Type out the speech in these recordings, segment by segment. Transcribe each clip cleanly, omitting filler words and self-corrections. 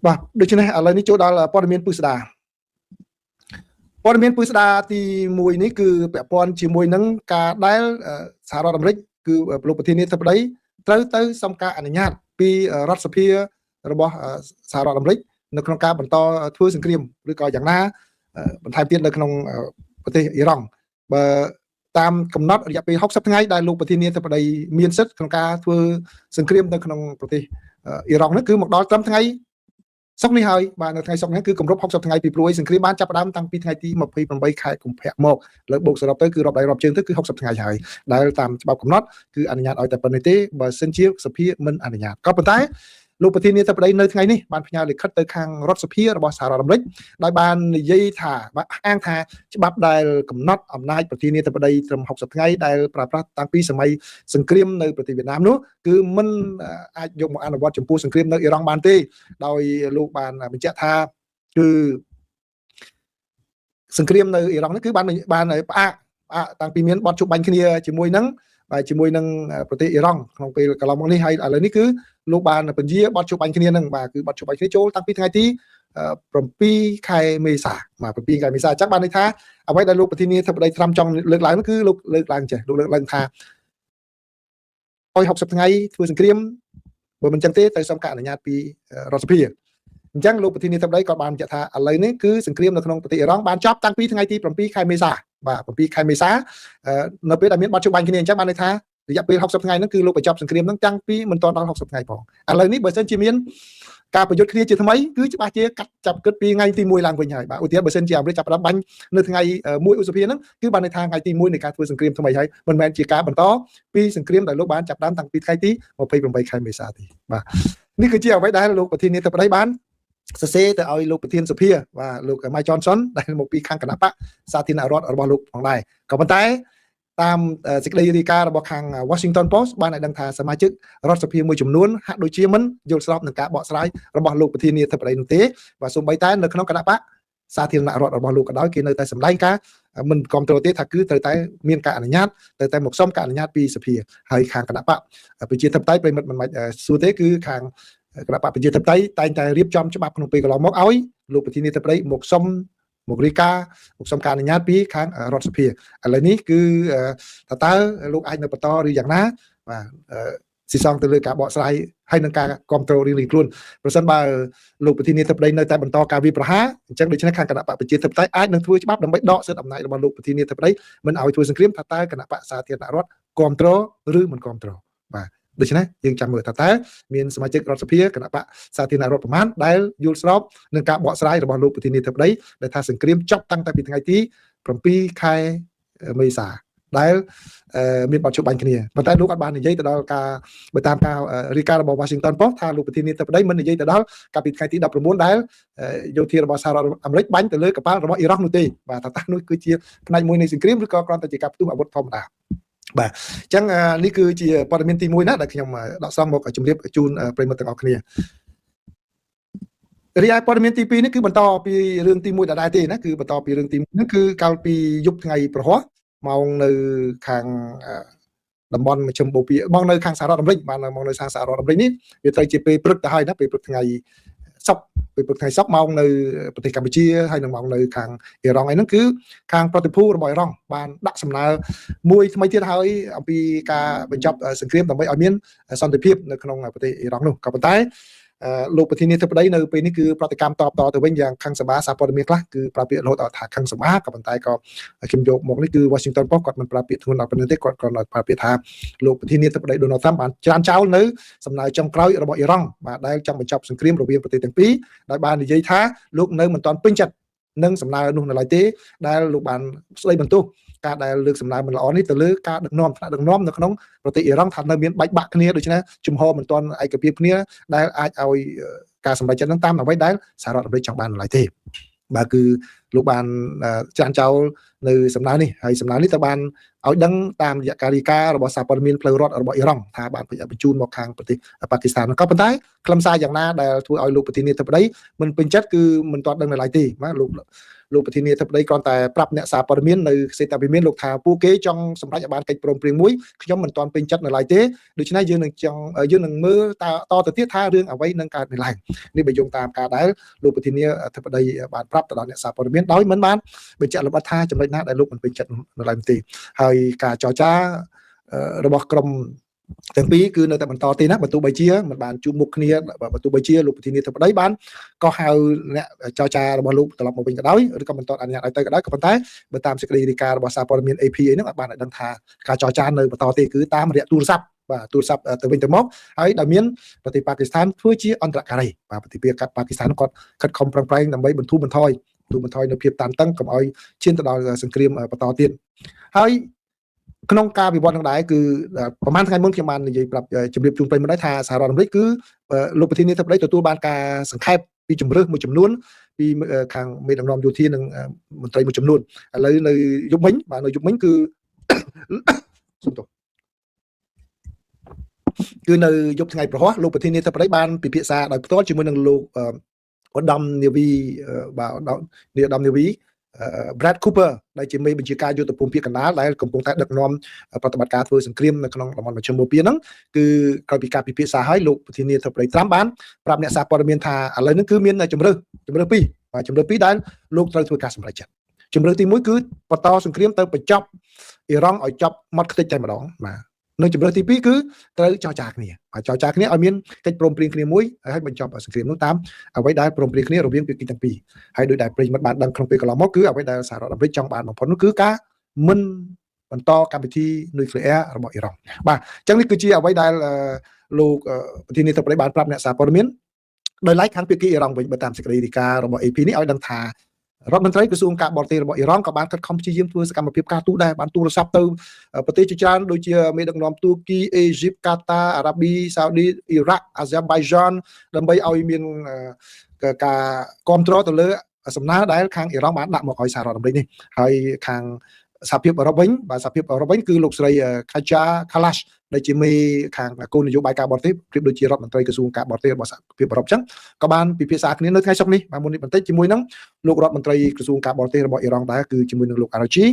បាទដូច្នេះឥឡូវនេះចូលដល់ព័ត៌មានពិស្ដាព័ត៌មានពិស្ដាទី1នេះគឺពាក់ព័ន្ធជាមួយនឹងការដែលសហរដ្ឋអាមេរិកគឺលោកប្រធានាធិបតីត្រូវទៅសុំការអនុញ្ញាតពីរដ្ឋសភារបស់សហរដ្ឋអាមេរិកនៅក្នុងការបន្តធ្វើសង្គ្រាមឬក៏យ៉ាងណាបន្ថែមទៀតនៅក្នុងប្រទេសអ៊ីរ៉ង់បើតាមកំណត់រយៈពេល60ថ្ងៃដែលលោកប្រធានាធិបតីមានសិទ្ធិក្នុងការធ្វើសង្គ្រាមនៅក្នុងប្រទេសអ៊ីរ៉ង់នេះគឺមកដល់ត្រឹមថ្ងៃសុក្រនេះហើយបាទនៅថ្ងៃសុក្រនេះគឺគម្រប់60ថ្ងៃពីព្រោះសង្គ្រាមបានចាប់ផ្ដើមតាំងពីថ្ងៃទី28ខែកុម្ភៈមកលើបូកសរុបទៅគឺរាប់ដៃរាប់ជើងទៅគឺ60ថ្ងៃហើយដែលតាមច្បាប់កំណត់គឺអនុញ្ញាតឲ្យតែប៉ុណ្្នេះទេបើសិនជាសភាមិនអនុញ្ញាតក៏ប៉ុន្តែលោកប្រធានាធិបតីនៅថ្ងៃនេះបានផ្ញើលិខិតទៅខាងរដ្ឋសភារបស់សហរដ្ឋអាមេរិកដោយបាននិយាយថាអាងថាច្បាប់ដែលកំណត់អំណាចប្រធានាធិបតីត្រឹម60ថ្ងៃដែលប្រើប្រាស់តាំងពីសម័យសង្គ្រាមនៅប្រទេសវៀតណាមនោះគឺមិនអាចយកមកអនុវត្តចំពោះសង្គ្រាមនៅអ៊ីរ៉ង់បានទេដោយលោកបានបញ្ជាក់ថាគឺសង្គ្រាមនៅអ៊ីរ៉ង់នេះគឺបានផ្អាកតាំងពីមានបទជួបបាញ់គ្នាជាមួយនឹងប្រទេសអ៊ីរ៉ង់ក្នុងពេលកន្លងមកនេះហើយឥឡូវនេះគឺលោកបានពន្យាបទជួបបាញ់គ្នានឹងបាទគឺបទជួបបាញ់គ្នាចូលតាំងពីថ្ងៃទី7ខែមេសាបាទ7ខែមេសាអញ្ចឹងបានន័យថាអ្វីដែលលោកប្រធានាធិបតីត្រាំចង់លើកឡើងនោះគឺលោកលើកឡើងចេះលោកលើកឡើងថាឲ្យ60ថ្ងៃធ្វើសង្គ្រាមបើមិនចឹងទេត្រូវសុំការអនុញ្ញាតពីរដ្ឋសភាអញ្ចឹងលោកប្រធានាធិបតីក៏បានបញ្ជាក់ថាឥឡូវនេះគឺសង្គ្រាមនៅក្នុងប្រទេសអ៊ីរ៉ង់បានចប់តាំងពីថ្ងៃទី7ខែមេសាបាទ7ខែមេសានៅពេលដែលមានបទជួបបាញ់គ្នាអញ្ចឹងបានន័យថារយៈពេល60ថ្ងៃហ្នឹងគឺលោកបញ្ចប់សង្គ្រាមហ្នឹងតាំងពីមិនទាន់ដល់60ថ្ងៃផងឥឡូវនេះបើសិនជាមានការប្រយុទ្ធគ្នាជាថ្មីគឺច្បាស់ជាកាត់ចាប់គិតពីថ្ងៃទី1ឡើងវិញហើយបាទឧទាហរណ៍បើសិនជាអាមេរិកចាប់ផ្ដើមបាញ់នៅថ្ងៃ1ឧសភាហ្នឹងគឺបានន័យថាថ្ងៃទី1នៃការធ្វើសង្គ្រាមថ្មីហើយមិនមែនជាការបន្តពីសង្គ្រាមដែលលោកបានចាប់ផ្ដើមតាំងពីថ្ងៃទី28ខែមេសាទេបាទនេះគឺជាអ្វីដែលលោកប្រធានាធិបតីបានសរសេរទៅឲ្យលោកប្រធានសភាបាទលោក Mike Johnson ដែលមកពីខាងគណៈបកសាធារណរដ្ឋរបស់លោកផងដែរក៏ប៉ុន្តែតាមសេចក្តីរាយការណ៍របស់ខាង Washington Post បានឲ្យដឹងថាសមាជិករដ្ឋសភាមួយចំនួនហាក់ដូចជាមិនយល់ស្របនឹងការបកស្រាយរបស់លោកប្រធានាធិបតីនោះទេបាទសូម្បីតែនៅក្នុងគណៈបកសាធារណរដ្ឋរបស់លោកក៏ដោយគេនៅតែសម្ដែងការមិនគ្រប់គ្រងទេថាគឺត្រូវតែមានការអនុញ្ញាតត្រូវតែមកសុំការអនុញ្ញាតពីសភាហើយខាងគណៈបកប្រជាធិបតេយ្យប្រិមិត្តមិនអាចសួរទេគឺខាងគណៈបកប្រជាធិបតេយ្យតែងតែរៀបចំច្បាប់ក្នុងពេលកន្លងមកឲ្យលោកប្រធានាធិបតីមកសុំមករាយការណ៍មកសុំការអនុញ្ញាតពីខាងរដ្ឋសភាឥឡូវនេះគឺតើលោកអាចនៅបន្តឬយ៉ាងណាបាទស៊ីសងទៅលើការបកស្រាយហើយនឹងការគ្រប់គ្រងរៀងខ្លួនប្រសិនបើលោកប្រធានាធិបតីនៅតែបន្តការវាយប្រហារអញ្ចឹងដូច្នេះខាងគណៈបកប្រជាធិបតេយ្យអាចនឹងធ្វើច្បាប់ដើម្បីដកសិទ្ធិអំណាចរបស់លោកប្រធានាធិបតីមិនឲ្យធ្វើសង្គ្រាមថាតើគណៈបកសាធារណរដ្ឋគ្រប់គ្រងឬមិនគ្រប់គ្រងបាទដូច្នេះយើងចាំមើលតើមានសមាជិករដ្ឋសភាគណៈបកសាធារណរដ្ឋប្រមាណដែលយល់ស្របនឹងការបកស្រាយរបស់លោកប្រធានាធិបតីដែលថាសង្គ្រាមចប់តាំងតែពីថ្ងៃទី7ខែមេសាដែលមានបទជួបបាញ់គ្នាប៉ុន្តែលោកអត់បាននិយាយទៅដល់ការបើតាមការរាយការណ៍របស់ Washington Post ថាលោកប្រធានាធិបតីមិននិយាយទៅដល់កាលពីថ្ងៃទី19ដែលយោធារបស់សហរដ្ឋអាមេរិកបាញ់ទៅលើកប៉ាល់របស់អ៊ីរ៉ង់នោះទេបាទថានោះគឺជាផ្នែកមួយនៃសង្គ្រាមឬក៏គ្រាន់តែជាការផ្ទុះអាវុធធម្មតាបាទអញ្ចឹងនេះគឺជាព័ត៌មានទី1ណាដែលខ្ញុំដកស្រង់មកជម្រាបជូនប្រិយមិត្តទាំងអស់គ្នារីឯព័ត៌មានទី2នេះគឺបន្តពីរឿងទី1ដដែលទេណាគឺបន្តពីរឿងទី1ហ្នឹងគឺកាលពីយប់ថ្ងៃប្រហ័សម៉ោងនៅខាងតំបន់មជ្ឈមបូព៌ាមកនៅខាងសហរដ្ឋអាមេរិកបានមកនៅខាងសហរដ្ឋអាមេរិកនេះវាត្រូវជាពេលព្រឹកទៅហើយណាពេលព្រឹកថ្ងៃសុក្រម៉ោងនៅប្រទេសកម្ពុជាហើយនឹងម៉ោងនៅខាងអ៊ីរ៉ង់ឯហ្នឹងគឺខាងប្រតិភូរបស់អ៊ីរ៉ង់បានដាក់សំណើមួយថ្មីទៀតហើយអំពីការបញ្ចប់សង្គ្រាមដើម្បីឲ្យមានសន្តិភាពនៅក្នុងប្រទេសអ៊ីរ៉ង់នោះក៏ប៉ុន្តែលោកប្រធានាធិបតីនៅពេលនេះគឺប្រតិកម្មតបទៅវិញយ៉ាងខឹងសម្បាសារព័ត៌មានខ្លះគឺប្រើពាក្យរហូតដល់ថាខឹងសម្បាក៏ប៉ុន្តែក៏ខ្ញុំយកមកនេះគឺ Washington Post គាត់មិនប្រើពាក្យធ្ងន់ដល់ប៉ុណ្ណឹងទេគាត់ប្រើពាក្យថាលោកប្រធានាធិបតី Donald Trump បានច្រានចោលនៅសំណើចុងក្រោយរបស់អ៊ីរ៉ង់បាទដែលចង់បញ្ចប់សង្គ្រាមរវាងប្រទេសទាំងពីរដោយបាននិយាយថាលោកនៅមិនទាន់ពេញចិត្តនឹងសំណើនោះនៅឡើយទេដែលលោកបានស្ដីបន្ទោសការដែលលើកសំណើមិនល្អនេះទៅលើការដឹកនាំថ្នាក់ដឹកនាំនៅក្នុងប្រទេសអ៊ីរ៉ង់ថានៅមានបែកបាក់គ្នាដូច្នេះជំហរមិនទាន់ឯកភាពគ្នាដែលអាចឲ្យការសម្រេចចិត្តនឹងតាមអ្វីដែលសហរដ្ឋអាមេរិកចង់បានឡើយទេបាទគឺ លោកបានចានចោលនៅសំណើនេះហើយសំណើនេះទៅបានឲ្យដឹងតាមរយៈការរីការបស់សារព័ត៌មានផ្លូវរដ្ឋរបស់អ៊ីរ៉ង់ថាបានបញ្ជូនមកខាងប្រទេសប៉ាគីស្ថានក៏ប៉ុន្តែខ្លឹមសារយ៉ាងណាដែលធ្វើឲ្យលោកប្រធានាធិបតីមិនពេញចិត្តគឺមិនទាន់ដឹងនៅឡើយទេបាទលោកប្រធានាធិបតីគ្រាន់តែប្រាប់អ្នកសារព័ត៌មាននៅសេតវិមានលោកថាពួកគេចង់សម្រេចឲ្យបានកិច្ចព្រមព្រៀងមួយខ្ញុំមិនទាន់ពេញចិត្តនៅឡើយទេដូច្នេះយើងនឹងមើលតទៅទៀតថារឿងអ្វីនឹងកើតនៅឡើងនេះបើយោងតាមការដែលលោកប្រធានាធិបតីបានប្រាប់ទៅដល់អ្នកសារព័ត៌មានដោយមិនបានបញ្ជាក់លម្អិតថាចំណុចណាដែលលោកមិនពេញចិត្តនៅឡើយទេហើយការចរចារបស់ក្រុមទាំងពីរគឺនៅតែបន្តទេណាបើទោះបីជាមិនបានជួបមុខគ្នាបើទោះបីជាលោកប្រធានាធិបតីបានក៏ហៅអ្នកចរចារបស់លោកត្រឡប់មកវិញក៏ដោយឬក៏មិនទាន់អនុញ្ញាតឲ្យទៅក៏ដោយក៏ប៉ុន្តែបើតាមសេចក្តីរាយការណ៍របស់សារព័ត៌មាន AP ហ្នឹងអាចបានឲ្យដឹងថាការចរចានៅបន្តទេគឺតាមរយៈទូរស័ព្ទបាទទូរស័ព្ទទៅវិញទៅមកហើយដែលមានប្រទេសប៉ាគីស្ថានធ្វើជាអន្តរការីបាទប្រទេសប៉ាគីស្ថានគាត់ខិតខំប្រឹងប្រែងដើម្បីបន្ធូរបន្ថយនៅភាពតានតឹងកុំឲ្យឈានទៅដល់សង្គ្រាមបន្តទៀតហើយក្នុងការវិវត្តនឹងដែរគឺប្រហែលថ្ងៃមុនខ្ញុំបាននិយាយប្រាប់ជម្រាបជូនប្រិយមិត្តដែរថាសហរដ្ឋអាមេរិកគឺលោកប្រធានាធិបតីទទួលបានការសង្ខេបពីជំរឿសមួយចំនួនពីខាងមេដឹកនាំយោធានិងមន្ត្រីមួយចំនួនឥឡូវនៅយប់មិញបាទនៅយប់មិញគឺសុំទោសគឺនៅយប់ថ្ងៃប្រហោះលោកប្រធានាធិបតីបានពិភាក្សាដោយផ្ទាល់ជាមួយនឹងលោកឧត្តមនាវីបាទឧត្តមនាវីBrad Cooper ដែលជាមេបញ្ជាការយុទ្ធភូមិភាគកណ្ដាលដែលកំពុងតែដឹកនាំប្រតិបត្តិការធ្វើសង្គ្រាមនៅក្នុងតំបន់មជ្ឈិមបូព៌ាហ្នឹងគឺក្រោយពីការពិភាក្សាហើយលោកប្រធានាធិបតីត្រាំបានប្រាប់អ្នកសារព័ត៌មានថាឥឡូវហ្នឹងគឺមានជំរឿសពីរបាទជំរឿសពីរដែលលោកត្រូវធ្វើការសម្រេចចិត្តជំរឿសទី1គឺបន្តសង្គ្រាមទៅបញ្ចប់អ៊ីរ៉ង់ឲ្យចប់មាត់ខ្ទេចតែម្ដងបាទនៅជំរឿសទី2គឺត្រូវចរចាគ្នាឲ្យមានកិច្ចព្រមព្រៀងគ្នាមួយហើយបញ្ចប់សង្គ្រាមនោះតាមអ្វីដែលព្រមព្រៀងគ្នារវាងភាគីទាំងពីរហើយដោយដែលប្រិយមិត្តបានដឹងក្នុងពេលកន្លងមកគឺអ្វីដែលសហរដ្ឋអាមេរិកចង់បានបំផុតនោះគឺការមិនបន្តកម្មវិធីនុយក្លេអ៊ែររបស់អ៊ីរ៉ង់បាទអញ្ចឹងនេះគឺជាអ្វីដែលលោកប្រធានាធិបតីបានប្រាប់អ្នកសារព័ត៌មានដោយឡែកខាងភាគីអ៊ីរ៉ង់វិញបើតាមសេចក្តីរាយការណ៍របស់ AP នេះឲ្យដឹងថារដ្ឋមន្ត្រីក្រសួងការបរទេសរបស់អ៊ីរ៉ង់ក៏បានខិតខំព្យាយាមធ្វើសកម្មភាពការទូតដែរបានទូរស័ព្ទទៅប្រទេសជាច្រើនដូចជាមេដឹកនាំទូគីអេស៊ីបកាតាអារ៉ាប៊ីសាអូឌីអ៊ីរ៉ាក់អាហ្សេបៃយ៉ានដើម្បីឲ្យមានការគ្រប់គ្រងទៅលើសំណើដែលខាងអ៊ីរ៉ង់បានដាក់មកឲ្យសហរដ្ឋអាមេរិកនេះហើយខាងសហភាពអឺរ៉ុបវិញបាទសហភាពអឺរ៉ុបវិញគឺលោកស្រីខាចាខាឡាស់ដែលជាមេខាងគោលនយោបាយការបរទេសប្រៀបដូចជារដ្ឋមន្ត្រីក្រសួងការបរទេសរបស់សហភាពអឺរ៉ុបអញ្ចឹងក៏បានពិភាក្សាគ្នានៅថ្ងៃសុក្រនេះបាទមុននេះបន្តិចជាមួយនឹងលោករដ្ឋមន្ត្រីក្រសួងការបរទេសរបស់អ៊ីរ៉ង់ដែរគឺជាមួយនឹងលោកអារ៉ាជី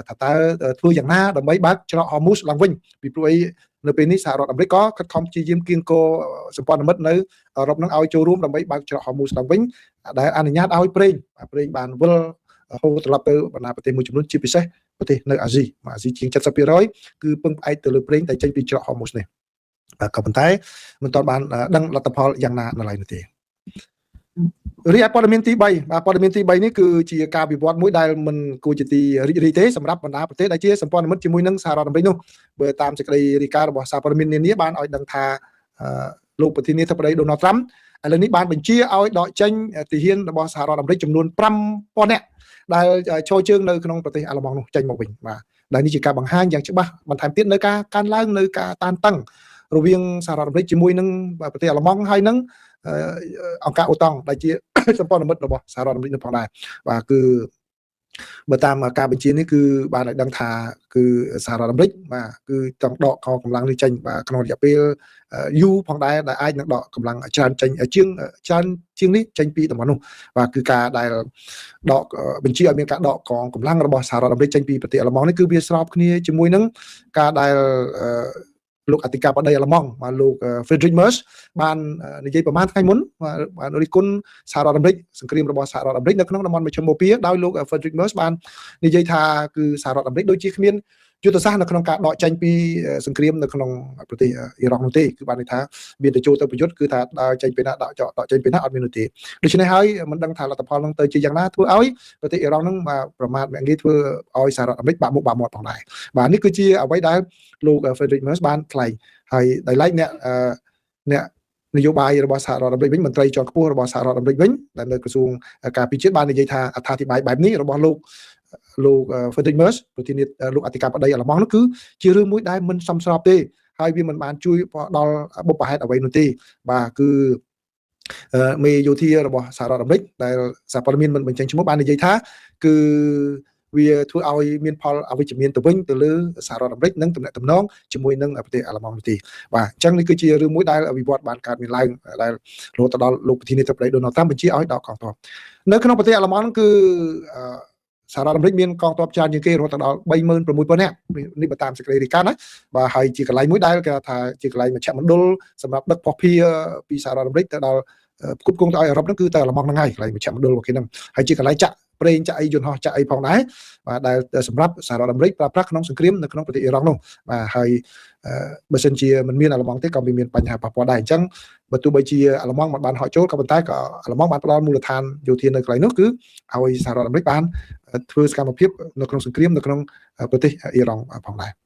ថាតើធ្វើយ៉ាងណាដើម្បីបើកច្រកហមូសឡើងវិញពីព្រោះអីនៅពេលនេះសហរដ្ឋអាមេរិកក៏ខិតខំព្យាយាមគៀងគរសម្ព័ន្ធមិត្តនៅអឺរ៉ុបនឹងឲ្យចូលរួមដើម្បីបើកច្រកហមូសឡើងវិញដែលអនុញ្ញាតឲ្យប្រេងបានវិលហូរត្រឡប់ទៅបណ្ដាប្រទេសមួយចំនួនជាពិសេសប្រទេសនៅអាស៊ីជាង 70% គឺពឹងផ្អែកទៅលើប្រេងដែលចេញពីច្រកហូមូសនេះក៏ប៉ុន្តែមិនទាន់បានដឹងលទ្ធផលយ៉ាងណានៅឡើយនោះទេរីឯព័ត៌មានទី3បាទព័ត៌មានទី3នេះគឺជាការវិវត្តមួយដែលមិនគួរជាទីរីករាយទេសម្រាប់បណ្ដាប្រទេសដែលជាសម្ព័ន្ធមិត្តជាមួយនឹងសហរដ្ឋអាមេរិកនោះបើតាមសេចក្តីរាយការណ៍របស់សារព័ត៌មាននានាបានឲ្យដឹងថាលោកប្រធានាធិបតីដូណាល់ត្រាំឥឡូវនេះបានបញ្ជាឲ្យដកចេញទាហានរបស់សហរដ្ឋអាមេរិកចំនួន 5,000 នាក់ដែលចូលជើងនៅក្នុងប្រទេសអាល្លឺម៉ង់នោះចេញមកវិញបាទដែលនេះជាការបង្ហាញយ៉ាងច្បាស់បន្ថែមទៀតនៅការកើនឡើងនៅការតានតឹងរវាងសហរដ្ឋអាមេរិកជាមួយនឹងប្រទេសអាល្លឺម៉ង់ហើយនឹងអង្គការអូតង់ដែលជាសម្ព័ន្ធមិត្តរបស់សហរដ្ឋអាមេរិកនោះផងដែរបាទគឺបើតាមការបញ្ជានេះគឺបានឲ្យដឹងថាគឺសហរដ្ឋអាមេរិកបាទគឺចង់ដកកងកម្លាំងនេះចេញបាទក្នុងរយៈពេលយូរផងដែរដែលអាចនឹងដកកម្លាំងច្រើនចេញជាងនេះចេញពីតំបន់នោះបាទគឺការដែលដកបញ្ជាឲ្យមានការដកកងកម្លាំងរបស់សហរដ្ឋអាមេរិកចេញពីប្រទេសអាល្លឺម៉ង់នេះគឺវាស្របគ្នាជាមួយនឹងការដែលលោកអធិការបតីអាល្លឺម៉ង់បាទលោក Frederick Merz បាននិយាយប្រហែលថ្ងៃមុនបានរិះគន់សហរដ្ឋអាមេរិកសង្គ្រាមរបស់សហរដ្ឋអាមេរិកនៅក្នុងតំបន់មជ្ឈិមបូព៌ាដោយលោក Frederick Merz បាននិយាយថាគឺសហរដ្ឋអាមេរិកដូចជាគ្មានយុទ្ធសាស្ត្រនៅក្នុងការដកចេញពីសង្គ្រាមនៅក្នុងប្រទេសអ៊ីរ៉ង់នោះទេគឺបានន័យថាមានតែចូលទៅប្រយុទ្ធគឺថាដើរចេញពីណាដកចេញពីណាអត់មាននោះទេដូច្នេះហើយមិនដឹងថាលទ្ធផលនឹងទៅជាយ៉ាងណាធ្វើឲ្យប្រទេសអ៊ីរ៉ង់នឹងប្រមាថមាក់ងាយធ្វើឲ្យសហរដ្ឋអាមេរិកបាក់មុខបាក់មាត់ផងដែរបាទនេះគឺជាអ្វីដែលលោក Frederick Merz បានថ្លែងហើយដោយឡែកអ្នកនយោបាយរបស់សហរដ្ឋអាមេរិកវិញមន្ត្រីជាន់ខ្ពស់របស់សហរដ្ឋអាមេរិកវិញដែលនៅក្រសួងការពារជាតិបាននិយាយថាអត្ថាធិប្បាយបែបនេះរបស់លោក Frederick Merz ប្រធានាធិបតីលោកអធិការបតីអាល្លឺម៉ង់នោះគឺជារឿងមួយដែលមិនសមស្របទេហើយវាមិនបានជួយដល់បុព្វហេតុអ្វីនោះទេបាទគឺ មេយោធារបស់សហរដ្ឋអាមេរិកដែលសារព័ត៌មានមិនបញ្ចេញឈ្មោះបាននិយាយថាគឺវាធ្វើឲ្យមានផលអវិជ្ជមានទៅវិញទៅលើសហរដ្ឋអាមេរិកនិងទំនាក់ទំនងជាមួយនឹងប្រទេសអាល្លឺម៉ង់នេះទេបាទអញ្ចឹងនេះគឺជារឿងមួយដែលវិវត្តបានកើតមានឡើងដែលរហូតដល់លោកប្រធានាធិបតីដូណាល់ត្រាំបញ្ជាឲ្យដកកងទ័ពនៅក្នុងប្រទេសអាល្លឺម៉ង់គឺសហរដ្ឋអាមេរិកមានកងទ័ពច្រើនជាងគេរហូតដល់ 36,000 នាក់នេះបើតាមសេចក្តីរាយការណ៍ណាបាទហើយជាកន្លែងមួយដែលគេថាជាកន្លែងមជ្ឈមណ្ឌលសម្រាប់ដឹកភស្តុភារពីសហរដ្ឋអាមេរិកទៅដល់ផ្គត់ផ្គង់ទៅឲ្យអឺរ៉ុបហ្នឹងគឺទៅអាល្លឺម៉ង់ហ្នឹងហើយកន្លែងមជ្ឈមណ្ឌលរបស់គេហ្នឹងហើយជាកន្លែងចាក់ប្រេងចាក់អីយន្តហោះចាក់អីផងដែរបាទដែលសម្រាប់សហរដ្ឋអាមេរិកប្រើប្រាស់ក្នុងសង្គ្រាមនៅក្នុងប្រទេសអ៊ីរ៉ង់នោះបាទហើយបើសិនជាមិនមានអាល្លឺម៉ង់ទេក៏មានបញ្ហាប៉ះពាល់ដែរអញ្ចឹងបើទោះបីជាអាល្លឺម៉ង់មិនបានហក់ចូលក៏ប៉ុន្តែក៏អាល្លឺម៉ង់បានផ្ដល់មូលដ្ឋានយោធានៅកន្លែងនោះគឺឲ្យសហរដ្ឋអាមេរិកបានធ្វើសកម្មភាពនៅក្នុងសង្គ្រាមនៅក្នុងប្រទេសអ៊ីរ៉ង់ផងដែរ